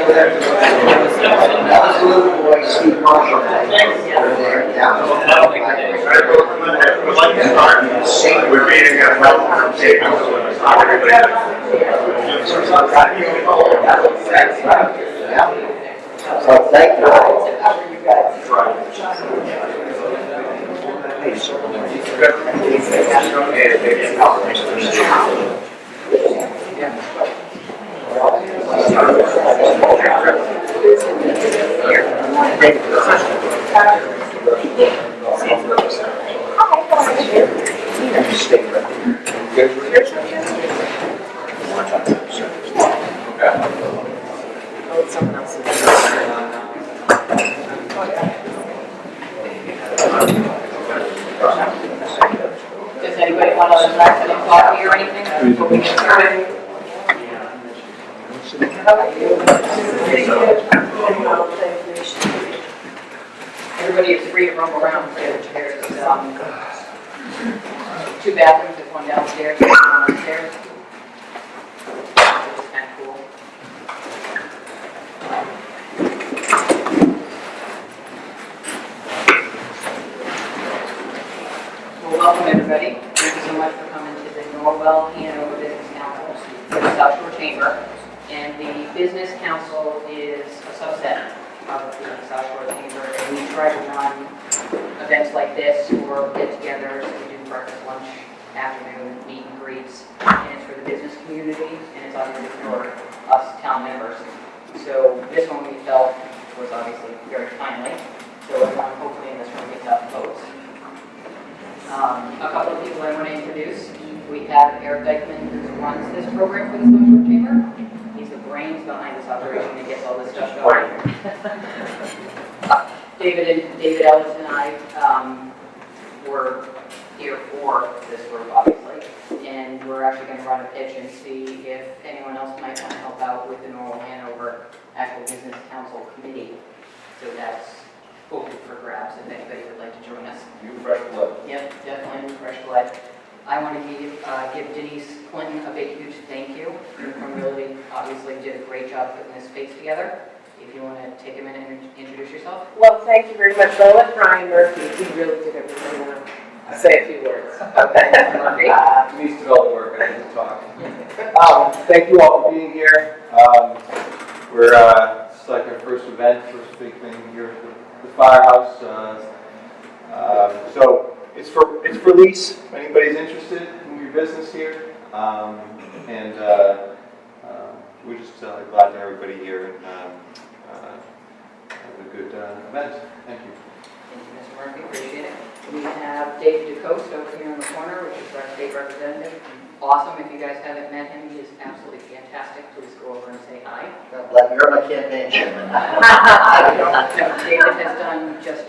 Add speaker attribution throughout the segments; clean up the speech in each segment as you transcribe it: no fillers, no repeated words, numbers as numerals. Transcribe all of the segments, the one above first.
Speaker 1: That was the little boy, Steve Marshall. Over there, down.
Speaker 2: We'd like to start with reading a welcome statement.
Speaker 1: So thank you.
Speaker 3: Does anybody want to relax and coffee or anything before we get started? Everybody is free to roam around. There's two bathrooms, there's one downstairs, there's one upstairs. It's kind of cool. Well, welcome everybody. Thank you so much for coming to the Norwell Hanover Business Council for the South Shore Chamber. And the Business Council is a subset of the South Shore Chamber. And we try to run events like this or get-togethers. We do breakfast, lunch, afternoon, meet and greets. And it's for the business community, and it's obviously for us town members. So this one we felt was obviously very timely. So everyone hopefully in this room gets out and votes. A couple of people I want to introduce. We have Eric Dykeman, who runs this program for the South Shore Chamber. He's the brains behind this operation and gets all this stuff going. David Ellis and I were here for this group, obviously, and we're actually going to run a pitch and see if anyone else might want to help out with the Norwell Hanover Actual Business Council Committee. So that's open for grabs if anybody would like to join us.
Speaker 2: New fresh blood.
Speaker 3: Yep, definitely new fresh blood. I want to give Denise Clinton a big, huge thank you. Uniform Realty obviously did a great job putting this space together. If you want to take a minute and introduce yourself.
Speaker 4: Well, thank you very much. I'll let Brian Murphy, he really did everything. Say a few words.
Speaker 5: Denise did all the work, I didn't talk. Thank you all for being here. It's like our first event, first big thing here at the firehouse. So it's for lease. If anybody's interested in your business here, we're just glad to have everybody here and have a good event. Thank you.
Speaker 3: Thank you, Mr. Murphy. Appreciate it. We have David DeCoste over here in the corner, which is our state representative. Awesome. If you guys haven't met him, he is absolutely fantastic. Please go over and say hi.
Speaker 1: You're my campaign chairman.
Speaker 3: David has done just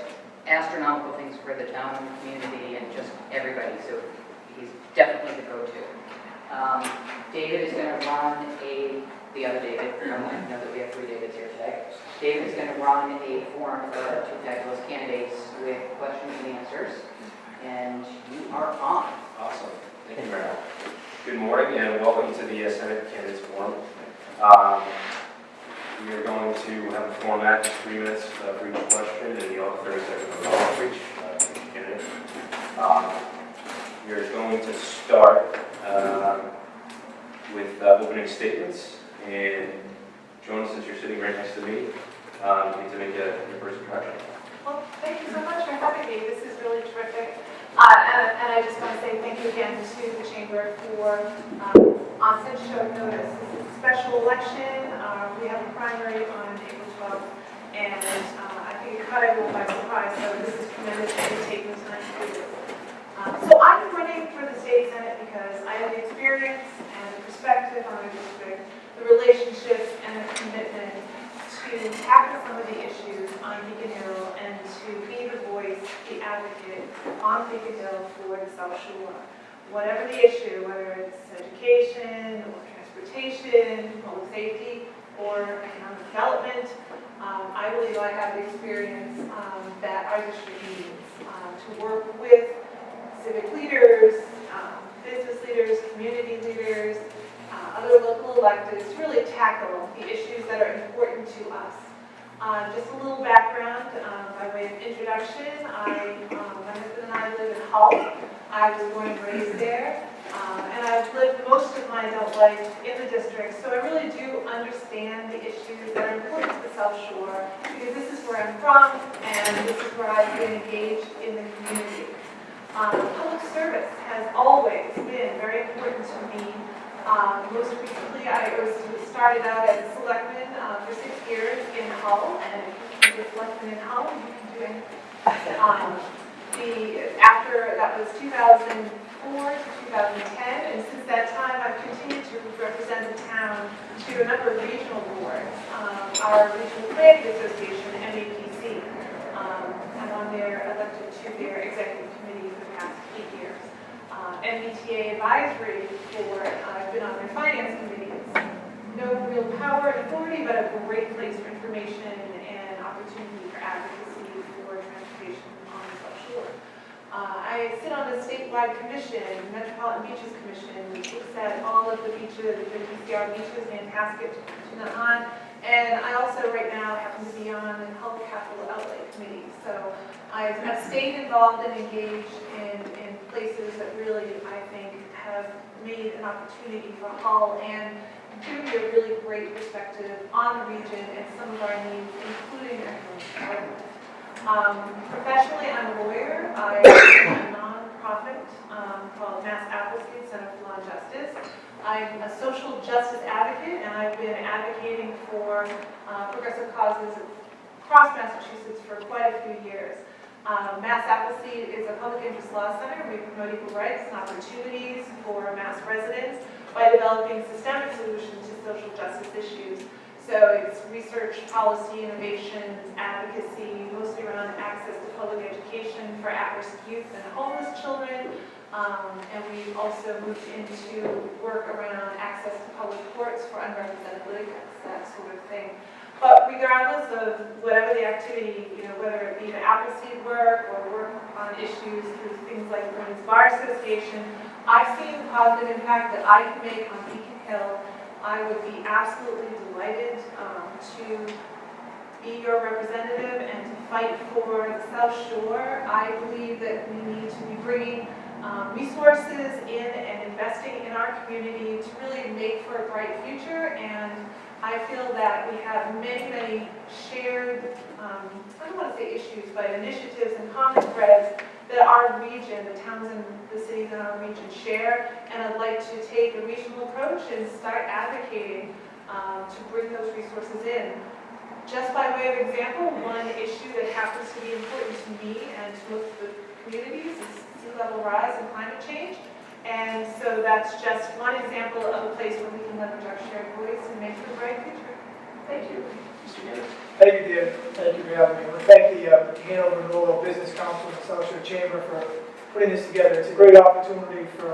Speaker 3: astronomical things for the town and the community and just everybody, so he's definitely the go-to. David is going to run the other David, I know that we have three Davids here today. David is going to run a forum for our two fabulous candidates with questions and answers, and you are on.
Speaker 6: Awesome. Thank you very much. Good morning and welcome to the Senate Candidates Forum. We are going to have a format of 3 minutes for each question and the 30 seconds for each candidate. We are going to start with opening statements. And Joan, since you're sitting right next to me, you need to make your first impression.
Speaker 7: Well, thank you so much for having me. This is really terrific. And I just want to say thank you again to the Chamber for on such short notice. This is a special election. We have a primary on April 12th, and I think it caught everyone by surprise, so this is tremendous that you're taking the time to do this. So I'm running for the state Senate because I have the experience and the perspective on our district, the relationships and the commitment to tackle some of the issues on Beacon Hill and to be the voice, the advocate on Beacon Hill for the South Shore. Whatever the issue, whether it's education or transportation, public safety, or economic development, I believe I have the experience that our district needs to work with civic leaders, business leaders, community leaders, other local electeds to really tackle the issues that are important Just a little background by way of introduction. My husband and I live in Hull. I was born and raised there. And I've lived most of my adult life in the district, so I really do understand the issues that are important to the South Shore, because this is where I'm from, and this is where I've been engaged in the community. Public service has always been very important to me. Most recently, I started out as a selectman for 6 years in Hull, and if you can be a selectman in Hull, you can do anything. After that was 2004 to 2010, and since that time, I've continued to represent the town to a number of regional boards. Our Regional Planning Association, MAPC, I'm on their elected to their executive committee for the past 8 years. MBTA Advisory Board, I've been on their finance committees. No real power and authority, but a great place for information and opportunity for advocacy for transportation on the South Shore. I sit on the statewide commission, Metropolitan Beaches Commission, which looks at all of the beaches, the PCR beaches, Nantasket, Tunahan, and I also right now happen to be on the Hull Capital Outlay Committee. So I've stayed involved and engaged in places that really, I think, have made an opportunity for Hull and give me a really great perspective on the region and some of our needs, including economic development. Professionally, I'm a lawyer. I run a nonprofit called Mass Appleseed Center for Law and Justice. I'm a social justice advocate, and I've been advocating for progressive causes across Massachusetts for quite a few years. Mass Appleseed is a public interest law center. We promote equal rights and opportunities for Mass residents by developing systemic solutions to social justice issues. So it's research, policy, innovations, advocacy, mostly around access to public education for at-risk youth and homeless children. And we've also moved into work around access to public courts for unrepresented litigants, that sort of thing. But regardless of whatever the activity, whether it be the Appleseed work or work on issues through things like the Women's Bar Association, I've seen the positive impact that I can make on Beacon Hill. I would be absolutely delighted to be your representative and to fight for the South Shore. I believe that we need to be bringing resources in and investing in our community to really make for a bright future. And I feel that we have many, many shared, I don't want to say issues, but initiatives and common threads that our region, the towns and the cities in our region share. And I'd like to take a regional approach and start advocating to bring those resources in. Just by way of example, one issue that happens to be important to me and to most of the communities is sea level rise and climate change. And so that's just one example of a place where we can leverage our shared voice and make for a bright future. Thank you.
Speaker 8: Thank you, Dan. Thank you for having me. I want to thank the Hanover Norwell Business Council and the South Shore Chamber for putting this together. It's a great opportunity for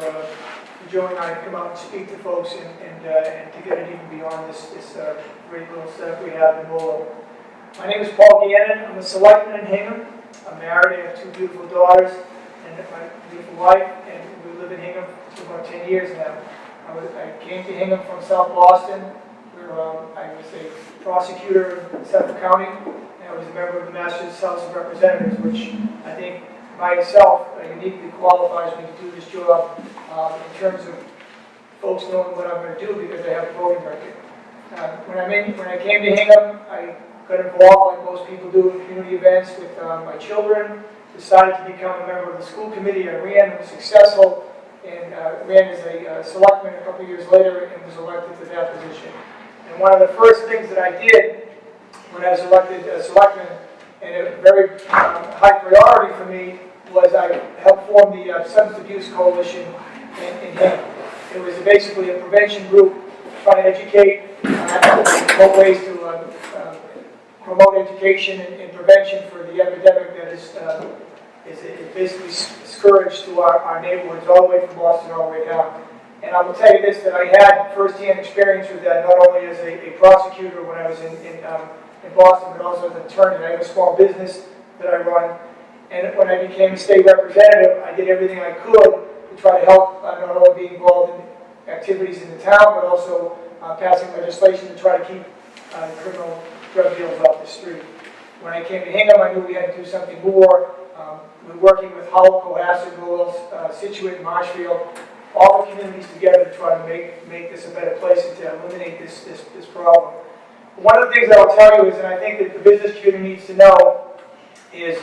Speaker 8: Joe and I to come out and speak to folks and to get it even beyond this great little setup we have in Norwell. My name is Paul Gannon. I'm a selectman in Hingham. I'm married. I have 2 beautiful daughters and my beautiful wife, and we live in Hingham for about 10 years now. I came to Hingham from South Boston, where I was a prosecutor in Suffolk County, and I was a member of the Massachusetts House of Representatives, which I think myself uniquely qualifies me to do this job in terms of folks knowing what I'm going to do because I have a voting record. When I came to Hingham, I got involved, like most people do, in community events with my children, decided to become a member of the school committee. I ran, was successful, and ran as a selectman a couple years later and was elected to that position. And one of the first things that I did when I was elected as selectman, and a very high priority for me, was I helped form the Substance Abuse Coalition in Hingham. It was basically a prevention group trying to educate, promote ways to promote education and prevention for the epidemic that is basically scourge to our neighborhoods all the way from Boston all the way down. And I will tell you this, that I had first-hand experience with that, not only as a prosecutor when I was in Boston, but also as an attorney. I have a small business that I run. And when I became a state representative, I did everything I could to try to help not only be involved in activities in the town, but also passing legislation to try to keep criminal drug deals up. off the street. When I came to Hingham, I knew we had to do something more. We're working with Hull, Cohasset, Lowell, Situate, and Marshfield, all the communities together to try to make this a better place and to eliminate this problem. One of the things I will tell you is, and I think that the business community needs to know, is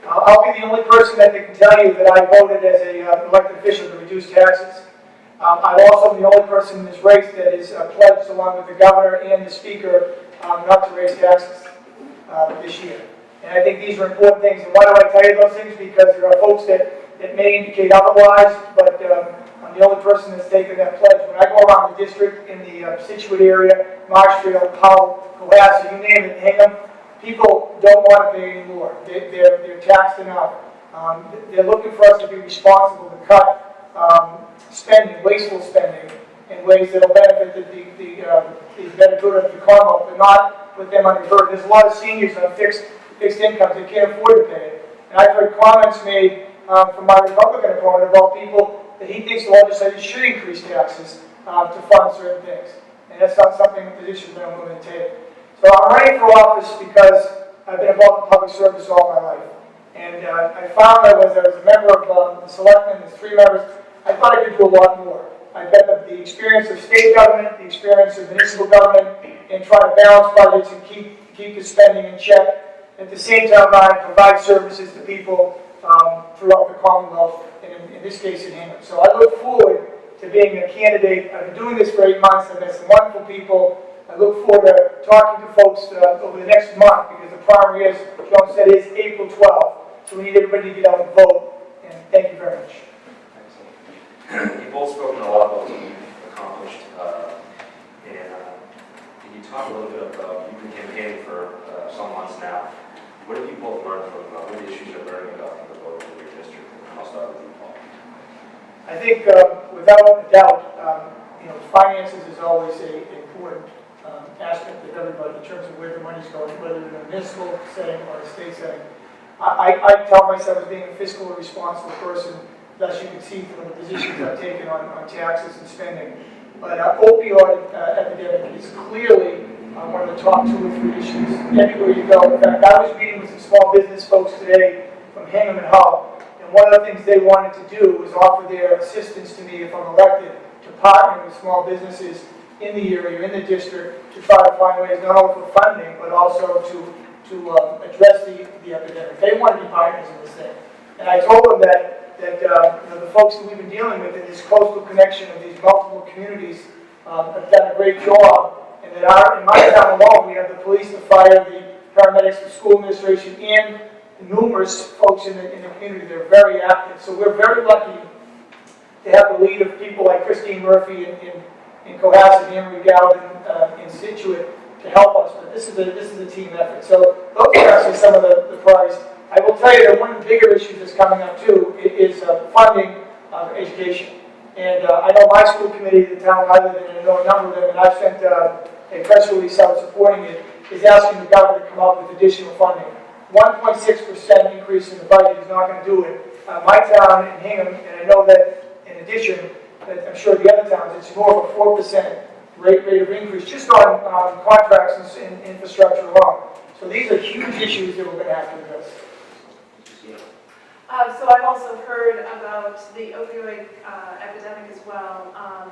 Speaker 8: I'll be the only person that can tell you that I voted as an elected official to reduce taxes. I'm also the only person in this race that is pledged, along with the governor and the speaker, not to raise taxes this year. And I think these are important things. And why do I tell you those things? Because there are folks that may indicate otherwise, but I'm the only person that's taken that pledge. When I go around the district in the Situate area, Marshfield, Hull, Cohasset, you name it, Hingham, people don't want to pay anymore. They're taxed enough. They're looking for us to be responsible to cut spending, wasteful spending, in ways that will benefit the better good of the Commonwealth, but not put them under burden. There's a lot of seniors on fixed incomes that can't afford to pay it. And I've heard comments made from my Republican opponent about people that he thinks the legislature should increase taxes to fund certain things. And that's not something, a position that I'm willing to take. So I'm running for office because I've been involved in public service all my life. And I found that as I was a member of the selectmen, there's 3 members, I thought I could do a lot more. I bet that the experience of state government, the experience of municipal government, and trying to balance budgets and keep the spending in check. At the same time, I provide services to people throughout the Commonwealth, and in this case in Hingham. So I look forward to being a candidate. I've been doing this for 8 months. I've met some wonderful people. I look forward to talking to folks over the next month, because the primary, as Joan said, is April 12th. So we need everybody to get out and vote. And thank you very much.
Speaker 6: Excellent. You've both spoken a lot about what you've accomplished, and can you talk a little bit about, you've been campaigning for some months now. What have you both learned from, what issues you're learning about from the voters in your district? And I'll start with you, Paul.
Speaker 8: I think, without a doubt, finances is always an important aspect of everybody in terms of where the money's going, whether in a municipal setting or a state setting. I tell myself as being a fiscally responsible person, thus you can see from the positions I've taken on taxes and spending. But opioid epidemic is clearly one of the top 2 or 3 issues everywhere you go. In fact, I was meeting with some small business folks today from Hingham and Hull, and one of the things they wanted to do was offer their assistance to me if I'm elected to partner with small businesses in the area, in the district, to try to find ways not only for funding, but also to address the epidemic. They want to be partners in this thing. And I told them that the folks that we've been dealing with in this coastal connection of these multiple communities have done a great job, and that in my town alone, we have the police, the fire, the paramedics, the school administration, and numerous folks in the community that are very active. So we're very lucky to have the lead of people like Christine Murphy in Cohasset, Anne Marie Galvin in Situate to help us. But this is a team effort. So those are actually some of the priorities. I will tell you that one of the bigger issues that's coming up too is funding of education. And I know my school committee, the town I live in, and I know a number of them, and I've sent a press release out supporting it, is asking the government to come up with additional funding. 1.6% increase in the budget is not going to do it. My town in Hingham, and I know that in addition, that I'm sure the other towns, it's more of a 4% rate of increase just on contracts and infrastructure alone. So these are huge issues that we're going to have to address.
Speaker 7: So I've also heard about the opioid epidemic as well.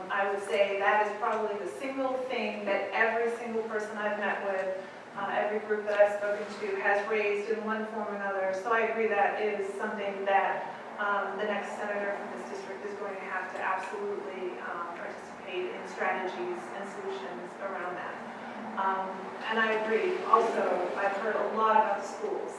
Speaker 7: I would say that is probably the single thing that every single person I've met with, every group that I've spoken to has raised in one form or another. So I agree that is something that the next senator from this district is going to have to absolutely participate in strategies and solutions around that. And I agree. Also, I've heard a lot about the schools.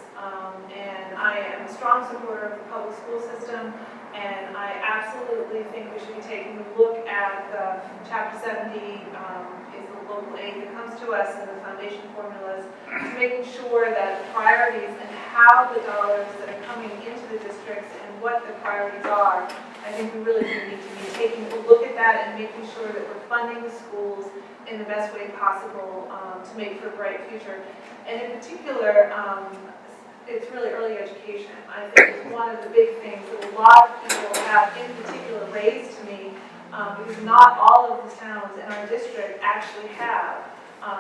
Speaker 7: And I am a strong supporter of the public school system, and I absolutely think we should be taking a look at the Chapter 70 is the local aid that comes to us and the foundation formulas, to making sure that the priorities and how the dollars that are coming into the districts and what the priorities are, I think we really do need to be taking a look at that and making sure that we're funding the schools in the best way possible to make for a bright future. And in particular, it's really early education. I think it's one of the big things that a lot of people have in particular raised to me, because not all of the towns in our district actually have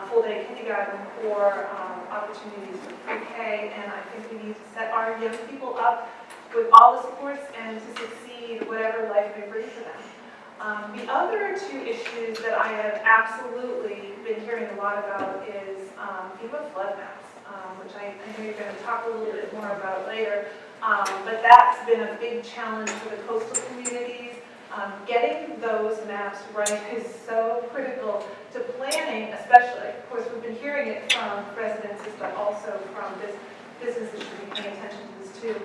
Speaker 7: full-day kindergarten or opportunities for pre-K, and I think we need to set our young people up with all the supports and to succeed whatever life may bring for them. The other two issues that I have absolutely been hearing a lot about is FEMA flood maps, which I know you're going to talk a little bit more about later, but that's been a big challenge for the coastal communities. Getting those maps right is so critical to planning, especially. Of course, we've been hearing it from residents, but also from businesses should be paying attention to this too.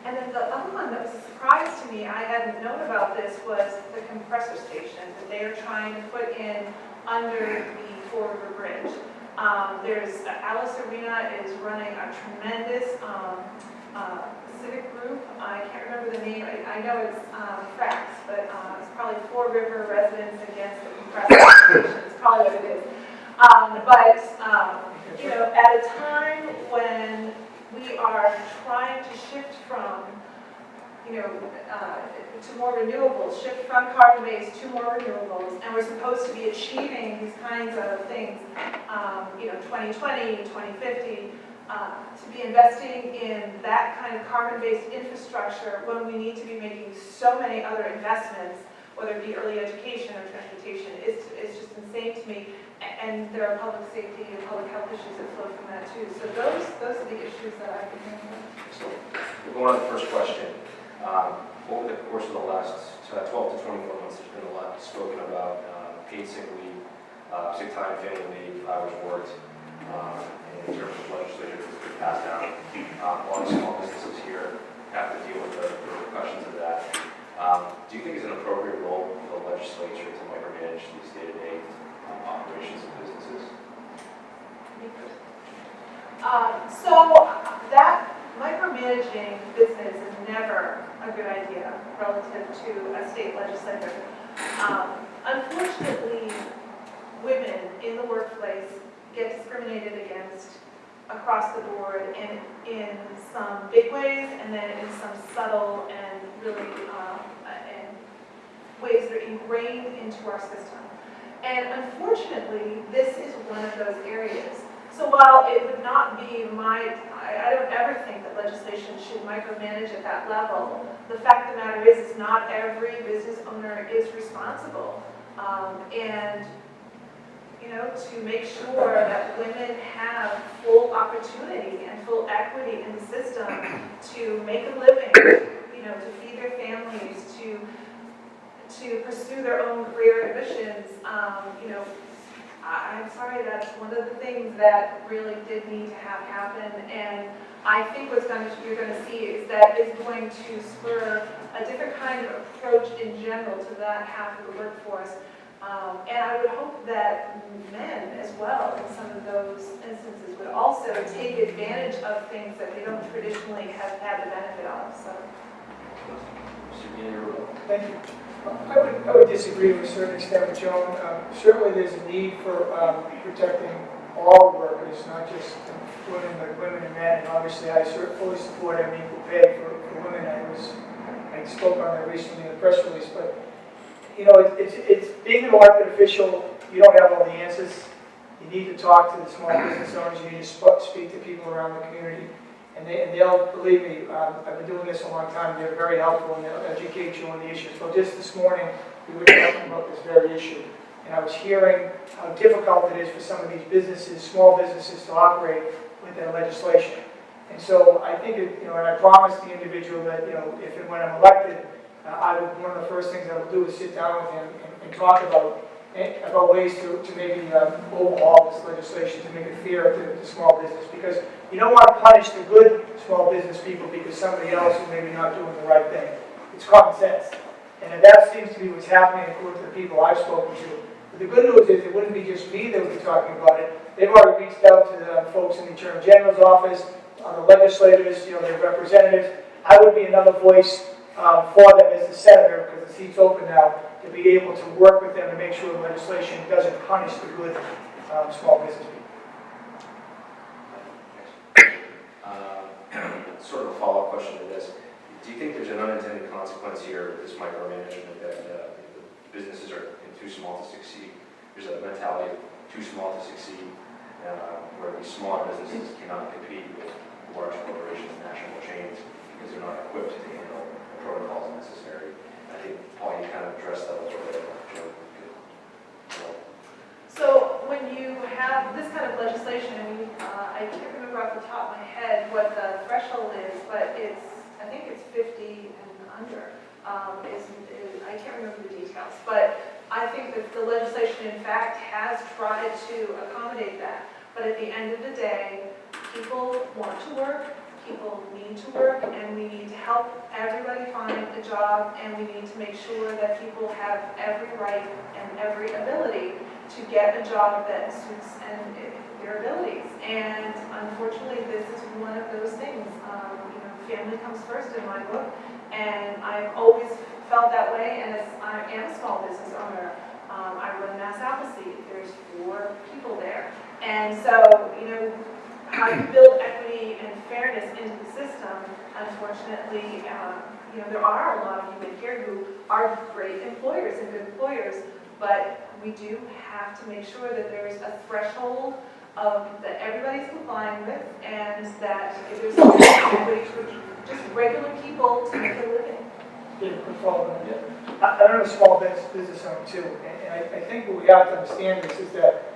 Speaker 7: And then the other one that was a surprise to me, I hadn't known about this, was the compressor station that they are trying to put in under the Fall River Bridge. There's Alice Arena is running a tremendous civic group. I can't remember the name. I know it's FRAX, but it's probably Fall River Residents Against the Compressor Station. It's probably what it is. You know, at a time when we are trying to shift from, to more renewables, shift from carbon-based to more renewables, and we're supposed to be achieving these kinds of things, 2020, 2050, to be investing in that kind of carbon-based infrastructure when we need to be making so many other investments, whether it be early education or transportation, is just insane to me. And there are public safety and public health issues that flow from that too. So those are the issues that I've been hearing about.
Speaker 6: So, going on to the first question. Over the course of the last 12 to 24 months, there's been a lot spoken about paid sick leave, sick time, family leave, hours worked, in terms of legislation that's been passed down. A lot of small businesses here have to deal with the repercussions of that. Do you think it's an appropriate role for the legislature to micromanage these day-to-day operations of businesses?
Speaker 7: So that micromanaging business is never a good idea relative to a state legislator. Unfortunately, women in the workplace get discriminated against across the board and in some big ways and then in some subtle and really ways that are ingrained into our system. And unfortunately, this is one of those areas. So while it would not be I don't ever think that legislation should micromanage at that level. The fact of the matter is not every business owner is responsible. To make sure that women have full opportunity and full equity in the system to make a living, to feed their families, to pursue their own career ambitions, I'm sorry, that's one of the things that really did need to have happen, and I think what you're going to see is that it's going to spur a different kind of approach in general to that half of the workforce, and I would hope that men as well in some of those instances would also take advantage of things that they don't traditionally have had the benefit of. So.
Speaker 8: Thank you. I would disagree to a certain extent with Joan. Certainly there's a need for protecting all workers, not just women, but women and men. And obviously I fully support having equal pay for women. I spoke on that recently in the press release. But, it's being an elected official, you don't have all the answers. You need to talk to the small business owners. You need to speak to people around the community. And they'll, believe me, I've been doing this a long time, they're very helpful and they'll educate you on the issues. So just this morning, we were talking about this very issue. And I was hearing how difficult it is for some of these businesses, small businesses, to operate with their legislation. And so I think, and I promised the individual that, if and when I'm elected, one of the first things I will do is sit down with him and talk about ways to maybe overhaul this legislation to make it fair to small business, because you don't want to punish the good small business people because somebody else is maybe not doing the right thing. It's common sense. And that seems to be what's happening according to the people I've spoken to. But the good news is it wouldn't be just me that would be talking about it. They've already reached out to the folks in the Attorney General's office, the legislators, their representatives. I would be another voice for them as the senator, because the seat's open now, to be able to work with them to make sure the legislation doesn't punish the good small business people.
Speaker 6: Sort of a follow-up question to this. Do you think there's an unintended consequence here with this micromanagement that the businesses are too small to succeed? There's a mentality of too small to succeed, where these smaller businesses cannot compete with large corporations, national chains, because they're not equipped to handle the protocols necessary. I think, Paul, you kind of addressed that a little bit.
Speaker 7: So when you have this kind of legislation, I can't remember off the top of my head what the threshold is, but I think it's 50 and under. I can't remember the details, but I think that the legislation in fact has tried to accommodate that. But at the end of the day, people want to work, people need to work, and we need to help everybody find a job, and we need to make sure that people have every right and every ability to get a job that suits their abilities. And unfortunately, this is one of those things. Family comes first in my book, and I've always felt that way, and I am a small business owner. I run Mass Appleseed. There's 4 people there. And so, how you build equity and fairness into the system, unfortunately, there are a lot of you in here who are great employers and good employers, but we do have to make sure that there's a threshold that everybody's complying with, and that if there's equity for just regular people to make a living.
Speaker 8: David, quick follow-up. I'm a small business owner too, and I think what we have to understand is that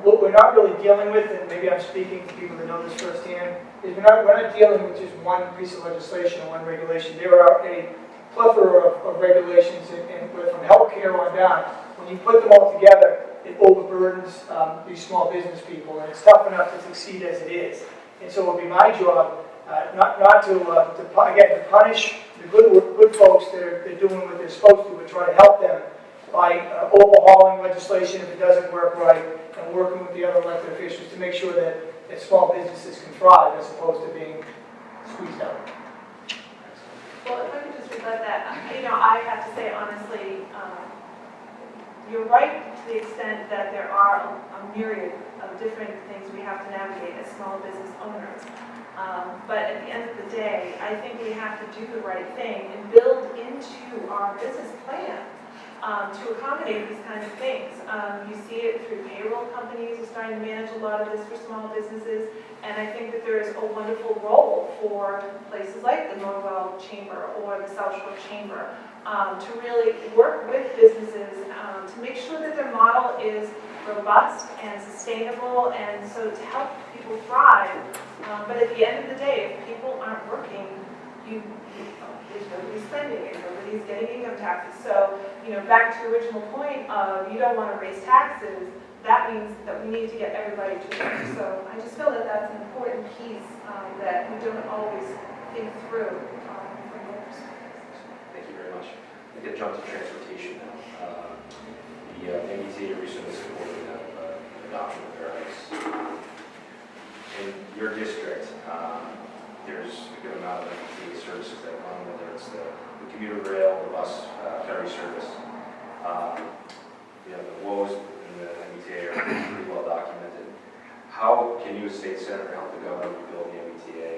Speaker 8: what we're not really dealing with, and maybe I'm speaking to people that know this firsthand, is we're not dealing with just one piece of legislation or one regulation. There are a plethora of regulations, and from healthcare on down. When you put them all together, it overburdens these small business people, and it's tough enough to succeed as it is. And so it would be my job not to punish the good folks that are doing what they're supposed to, but try to help them by overhauling legislation if it doesn't work right, and working with the other elected officials to make sure that small businesses can thrive as opposed to being squeezed out.
Speaker 7: Well, if I could just rebut that, I have to say honestly, you're right to the extent that there are a myriad of different things we have to navigate as small business owners. But at the end of the day, I think we have to do the right thing and build into our business plan to accommodate these kinds of things. You see it through payroll companies are starting to manage a lot of this for small businesses, and I think that there is a wonderful role for places like the Norwell Chamber or the South Shore Chamber to really work with businesses to make sure that their model is robust and sustainable, and so to help people thrive. But at the end of the day, if people aren't working, there's nobody spending and nobody's getting income taxes. So, back to the original point of you don't want to raise taxes, that means that we need to get everybody to work. So I just feel that that's an important piece that we don't always think through from their perspective.
Speaker 6: Thank you very much. We get jump to transportation now. The MBTA recently supported adoption of fairness. In your district, there's a good amount of MBTA services that run, whether it's the commuter rail, the bus, ferry service. The woes in the MBTA are pretty well documented. How can you, as state senator, help the governor rebuild the MBTA,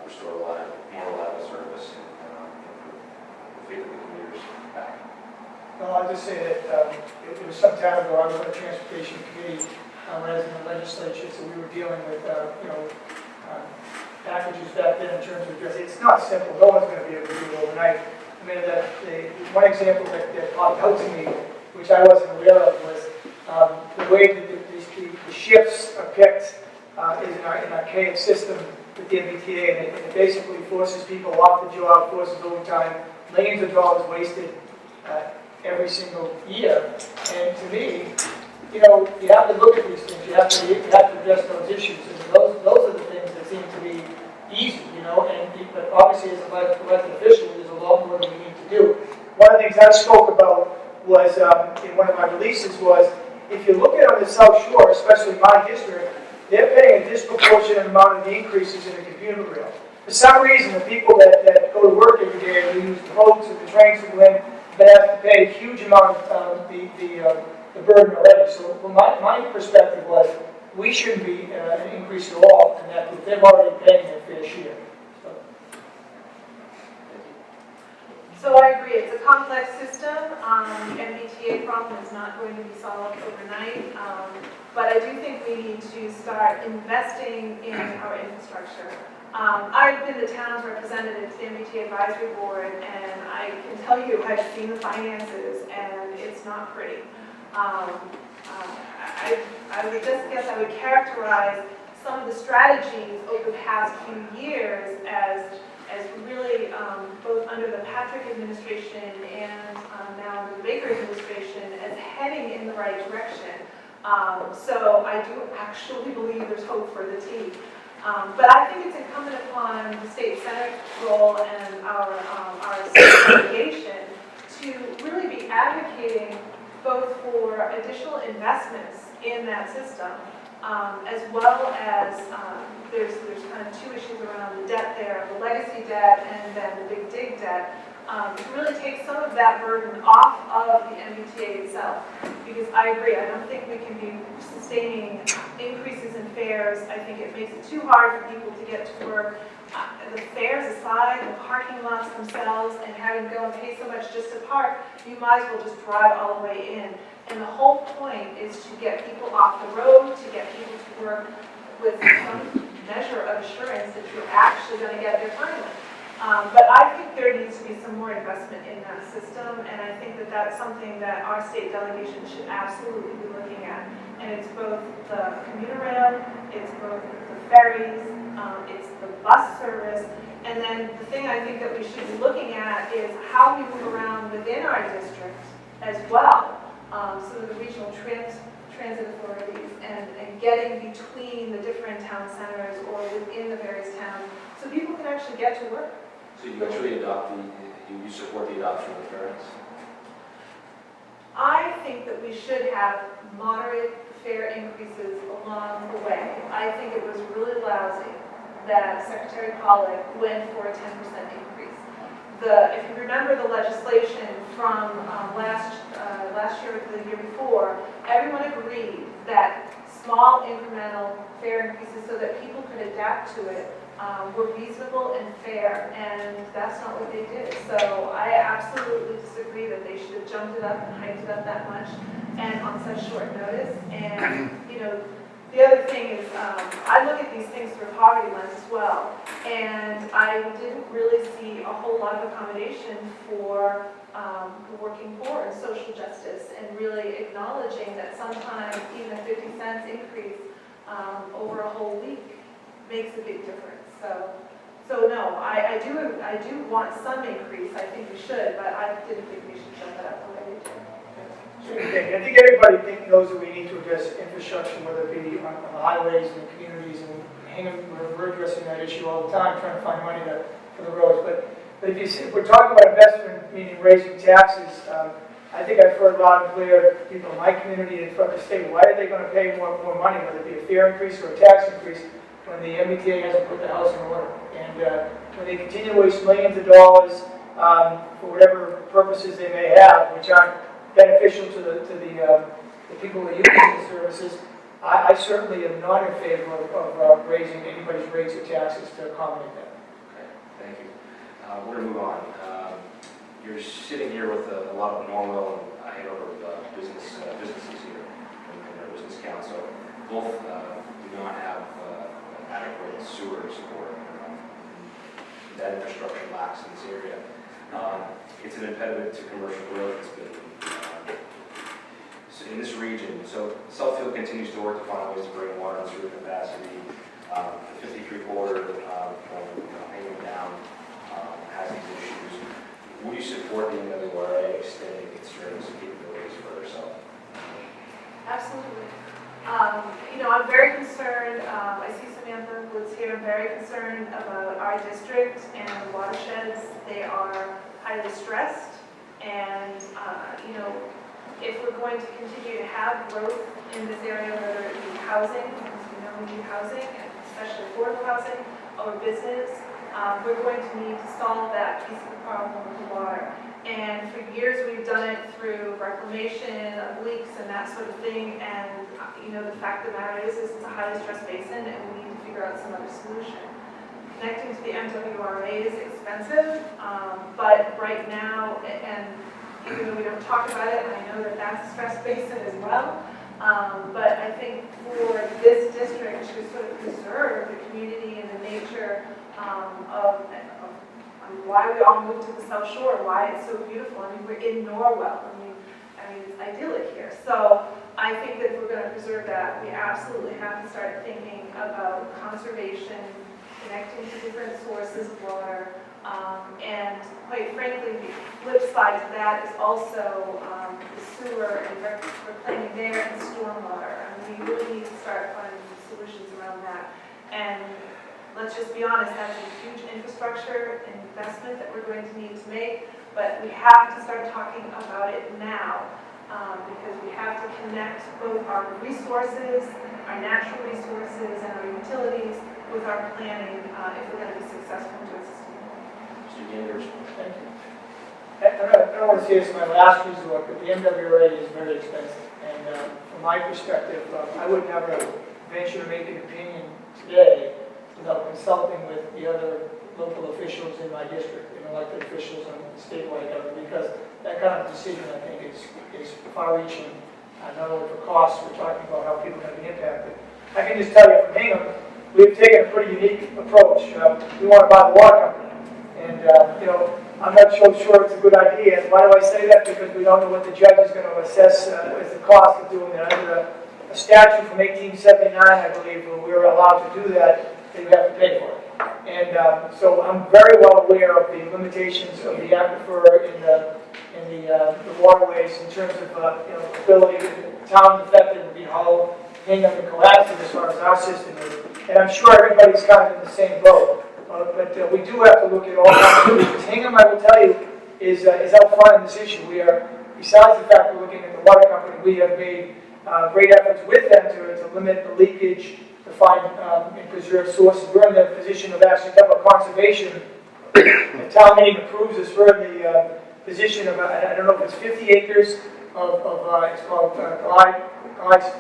Speaker 6: restore more reliable service, and the faith of the commuters back?
Speaker 8: No, I'll just say that it was some time ago, I was on the transportation committee when I was in the legislature, so we were dealing with, packages back then in terms of just, it's not simple, no one's going to be able to do it overnight. I mean, the one example that popped out to me, which I wasn't aware of, was the way that the shifts are picked is an archaic system with the MBTA, and it basically forces people off the job, forces overtime, millions of dollars wasted every single year. And to me, you have to look at these things. You have to address those issues. And those are the things that seem to be easy, but obviously as an elected official, there's a lot more that we need to do. One of the things I spoke about was, in one of my releases, was if you look at on the South Shore, especially my district, they're paying a disproportionate amount of the increases in the commuter rail. For some reason, the people that go to work every day and use the roads and the trains to go in, they have to pay a huge amount of the burden already. So from my perspective was, we shouldn't be an increase at all, and that they're already paying their fair share.
Speaker 7: So I agree, it's a complex system. The MBTA problem is not going to be solved overnight. But I do think we need to start investing in our infrastructure. I've been the town's representative to the MBTA Advisory Board, and I can tell you, I've seen the finances, and it's not pretty. I would just guess I would characterize some of the strategies over the past few years as really, both under the Patrick administration and now under the Baker administration, as heading in the right direction. So I do actually believe there's hope for the team. But I think it's incumbent upon the state senate role and our state delegation to really be advocating both for additional investments in that system, as well as there's kind of two issues around the debt there, the legacy debt and then the big dig debt, to really take some of that burden off of the MBTA itself. Because I agree, I don't think we can be sustaining increases in fares. I think it makes it too hard for people to get to work. The fares aside, the parking lots themselves, and having to go and pay so much just to park, you might as well just drive all the way in. And the whole point is to get people off the road, to get people to work with some measure of assurance that you're actually going to get there timely. But I think there needs to be some more investment in that system, and I think that that's something that our state delegation should absolutely be looking at. And it's both the commuter rail, it's both the ferries, it's the bus service, and then the thing I think that we should be looking at is how we move around within our district as well. So the regional transit authorities and getting between the different town centers or within the various towns so people can actually get to work.
Speaker 6: So you actually you support the adoption of the ferries?
Speaker 7: I think that we should have moderate fare increases along the way. I think it was really lousy that Secretary Pollack went for a 10% increase. If you remember the legislation from last year or the year before, everyone agreed that small incremental fare increases so that people could adapt to it were reasonable and fair, and that's not what they did. So I absolutely disagree that they should have jumped it up and hiked it up that much and on such short notice. And, you know, the other thing is I look at these things through a poverty lens as well, and I didn't really see a whole lot of accommodation for the working poor and social justice, and really acknowledging that sometimes even a 50 cents increase over a whole week makes a big difference. So no, I do want some increase. I think we should, but I didn't think we should jump it up the way we did.
Speaker 8: I think everybody knows that we need to address infrastructure, whether it be on the highways and the communities, and we're addressing that issue all the time, trying to find money for the roads. But if we're talking about investment, meaning raising taxes, I think I've heard loud and clear people in my community and from the state, why are they going to pay more money, whether it be a fare increase or a tax increase, when the MBTA hasn't put the house in order? And when they continue to waste millions of dollars for whatever purposes they may have, which aren't beneficial to the people who are using the services, I certainly am not in favor of raising anybody's rates or taxes to accommodate that.
Speaker 6: Okay, thank you. We're going to move on. You're sitting here with a lot of Norwell and Hanover businesses here in our business council. Both do not have adequate sewer support. That infrastructure lacks in this area. It's an impediment to commercial growth. It's been in this region. So Southfield continues to work to find ways to bring water and sewer capacity. The 53 corridor hanging down has these issues. Would you support the NWRA extending its service capabilities further south?
Speaker 7: Absolutely. You know, I'm very concerned. I see Samantha Woods here. I'm very concerned about our district and the watersheds. They are highly stressed, and you know, if we're going to continue to have growth in this area, whether it be housing, because we know we need housing, and especially affordable housing, or business, we're going to need to solve that piece of the problem with the water. And for years we've done it through reclamation of leaks and that sort of thing, and you know, the fact of the matter is it's a highly stressed basin and we need to figure out some other solution. connecting to the MWRA is expensive, but right now, and even though we don't talk about it, and I know that that's a stress basin as well, but I think for this district to sort of preserve the community and the nature of why we all moved to the South Shore, why it's so beautiful. I mean, we're in Norwell. I mean, it's idyllic here. So I think that if we're going to preserve that, we absolutely have to start thinking about conservation, connecting to different sources of water, and quite frankly, the flip side to that is also the sewer and reclaiming there and stormwater. I mean, we really need to start finding solutions around that. And let's just be honest, that's a huge infrastructure investment that we're going to need to make, but we have to start talking about it now, because we have to connect both our resources, our natural resources, and our utilities with our planning if we're going to be successful in doing sustainable.
Speaker 6: Mr. Genders.
Speaker 8: Thank you. I don't want to say this is my last resort, but the MWRA is very expensive. And from my perspective, I would never venture to make an opinion today without consulting with the other local officials in my district and elected officials on the statewide government, because that kind of decision, I think, is far-reaching. Not only for costs, we're talking about how people are going to be impacted. I can just tell you from Hingham, we've taken a pretty unique approach. We want to buy the water company. And, I'm not so sure it's a good idea. And why do I say that? Because we don't know what the judge is going to assess as the cost of doing that. Under a statute from 1879, I believe, when we were allowed to do that, they would have to pay for it. And so I'm very well aware of the limitations of the aquifer in the waterways in terms of ability. The town's affected would be how Hingham and collapsing as far as our system is. And I'm sure everybody's kind of in the same boat. But we do have to look at all opportunities. Hingham, I will tell you, is out front in this issue. We are, besides the fact we're looking at the water company, we have made great efforts with them to limit the leakage, to find and preserve sources. We're in the position of actually talking about conservation. The town meeting approves us. We're in the position of, I don't know if it's 50 acres of it's called Clyde's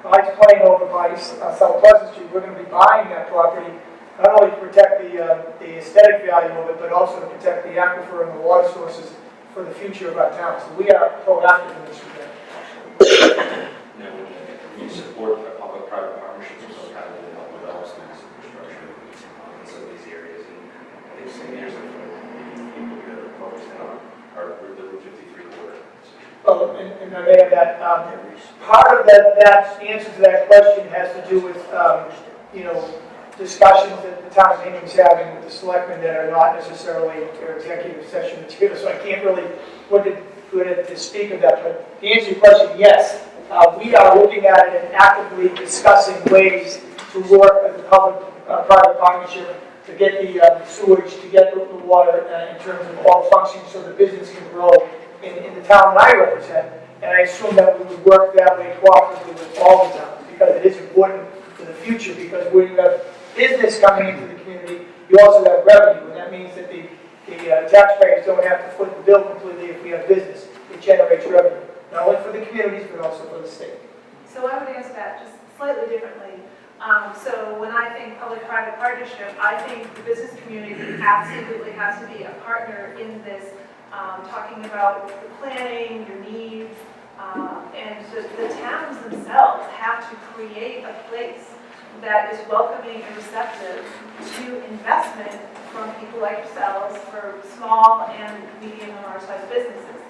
Speaker 8: Plain over by South Pleasant Street. We're going to be buying that property, not only to protect the aesthetic value of it, but also to protect the aquifer and the water sources for the future of our town. So we are proactive in this regard.
Speaker 6: Now, would you support a public-private partnership or some kind of help develop some of this infrastructure in some of these areas? And I think some years ago, people that are focused on are the Route 53 border.
Speaker 8: Well, and I may have that. Part of that answer to that question has to do with, discussions that the town of Hingham is having with the selectmen that are not necessarily their executive session material, so I can't really put it to speak of that. But to answer your question, yes, we are looking at it and actively discussing ways to work with the public-private partnership to get the sewage, to get the water in terms of all functions so the business can grow in the town that I represent. And I assume that we would work that way cooperatively with all the towns, because it is important for the future, because when you have business coming into the community, you also have revenue, and that means that the taxpayers don't have to foot the bill completely if we have business. It generates revenue, not only for the communities, but also for the state.
Speaker 7: So I would answer that just slightly differently. So when I think public-private partnership, I think the business community absolutely has to be a partner in this, talking about the planning, your needs, and the towns themselves have to create a place that is welcoming and receptive to investment from people like yourselves for small and medium and large-sized businesses.